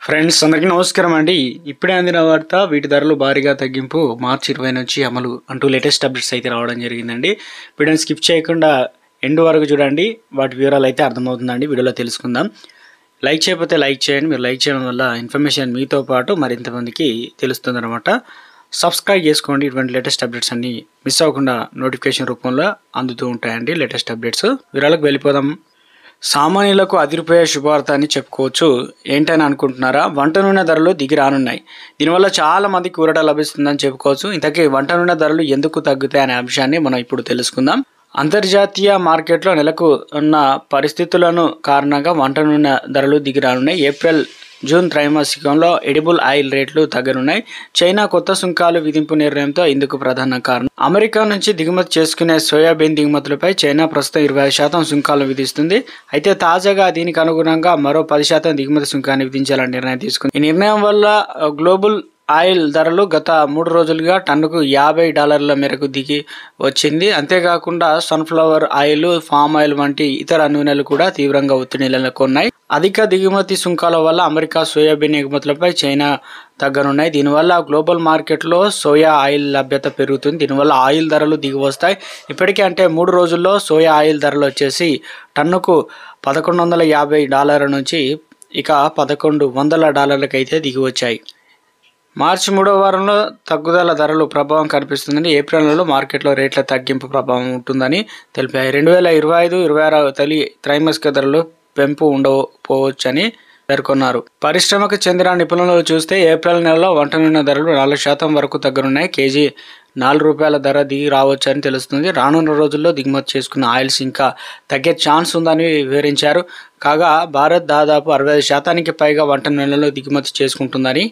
Friends అందరికీ నమస్కారం అండి. ఇప్పుడే అందిన వార్త వీటి ధరలు భారీగా తగ్గింపు మార్చి 20 నుంచి అమలు అంటూ లేటెస్ట్ అప్డేట్స్ అయితే రావడం జరిగిందండి. వీడియోని స్కిప్ చేయకుండా ఎండ్ వరకు చూడండి, వాటి వివరాలు అయితే అర్థమవుతుందండి. వీడియోలో తెలుసుకుందాం. లైక్ చేయకపోతే లైక్ చేయండి. మీరు లైక్ చేయడం వల్ల ఇన్ఫర్మేషన్ మీతో పాటు మరింతమందికి తెలుస్తుందన్నమాట. సబ్స్క్రైబ్ చేసుకోండి. ఇటువంటి లేటెస్ట్ అప్డేట్స్ అన్ని మిస్ అవ్వకుండా నోటిఫికేషన్ రూపంలో అందుతూ ఉంటాయండి లేటెస్ట్ అప్డేట్స్. వివరాలకు వెళ్ళిపోదాం. సామాన్యులకు అదిరిపోయే శుభవార్త అని చెప్పుకోవచ్చు. ఏంటని అనుకుంటున్నారా? వంట నూనె ధరలు దిగి రానున్నాయి. దీనివల్ల చాలా మందికి ఊరట లభిస్తుందని చెప్పుకోవచ్చు. ఇంతకీ వంట నూనె ధరలు ఎందుకు తగ్గుతాయి అనే అంశాన్ని మనం ఇప్పుడు తెలుసుకుందాం. అంతర్జాతీయ మార్కెట్లో నెలకు ఉన్న పరిస్థితులను కారణంగా వంట నూనె ధరలు దిగి రానున్నాయి. ఏప్రిల్ జూన్ త్రైమాసికంలో ఎడిబుల్ ఆయిల్ రేట్లు తగ్గనున్నాయి. చైనా కొత్త సుంకాలు విధింపు నిర్ణయంతో ఇందుకు ప్రధాన కారణం. అమెరికా నుంచి దిగుమతి చేసుకునే సోయాబీన్ దిగుమతులపై చైనా ప్రస్తుతం 25% సుంకాలు విధిస్తుంది. అయితే తాజాగా దీనికి అనుగుణంగా మరో 10% దిగుమతి సుంకాన్ని విధించాలని నిర్ణయం తీసుకుంది. ఈ నిర్ణయం వల్ల గ్లోబల్ ఆయిల్ ధరలు గత 3 రోజులుగా టన్నుకు $50 మేరకు దిగి వచ్చింది. అంతేకాకుండా సన్ఫ్లవర్ ఆయిల్, ఫామ్ ఆయిల్ వంటి ఇతర నూనెలు కూడా తీవ్రంగా ఒత్తిడి నెలకొన్నాయి. అధిక దిగుమతి సుంకాల వల్ల అమెరికా సోయాబీన్ ఎగుమతులపై చైనా తగ్గనున్నాయి. దీనివల్ల గ్లోబల్ మార్కెట్లో సోయా ఆయిల్ లభ్యత పెరుగుతుంది. దీనివల్ల ఆయిల్ ధరలు దిగి వస్తాయి. ఇప్పటికే అంటే 3 రోజుల్లో సోయా ఆయిల్ ధరలు వచ్చేసి టన్నుకు $1150 నుంచి ఇక $1100 అయితే దిగి వచ్చాయి. మార్చి 3వ వారంలో తగ్గుదల ధరలు ప్రభావం కనిపిస్తుందని, ఏప్రిల్ నెలలో మార్కెట్లో రేట్ల తగ్గింపు ప్రభావం ఉంటుందని తెలిపాయి. 2025-26 తొలి త్రైమాసిక ధరలు పెంపు ఉండకపోవచ్చని పేర్కొన్నారు. పరిశ్రమకు చెందిన నిపుణులు చూస్తే ఏప్రిల్ నెలలో వంట నూనె ధరలు 4% వరకు తగ్గనున్నాయి. కేజీ $4 ధర దిగి రావచ్చని తెలుస్తుంది. రానున్న రోజుల్లో దిగుమతి చేసుకున్న ఆయిల్స్ ఇంకా తగ్గే ఛాన్స్ ఉందని వివరించారు. కాగా భారత్ దాదాపు 65% పైగా వంట నూనెలను దిగుమతి చేసుకుంటుందని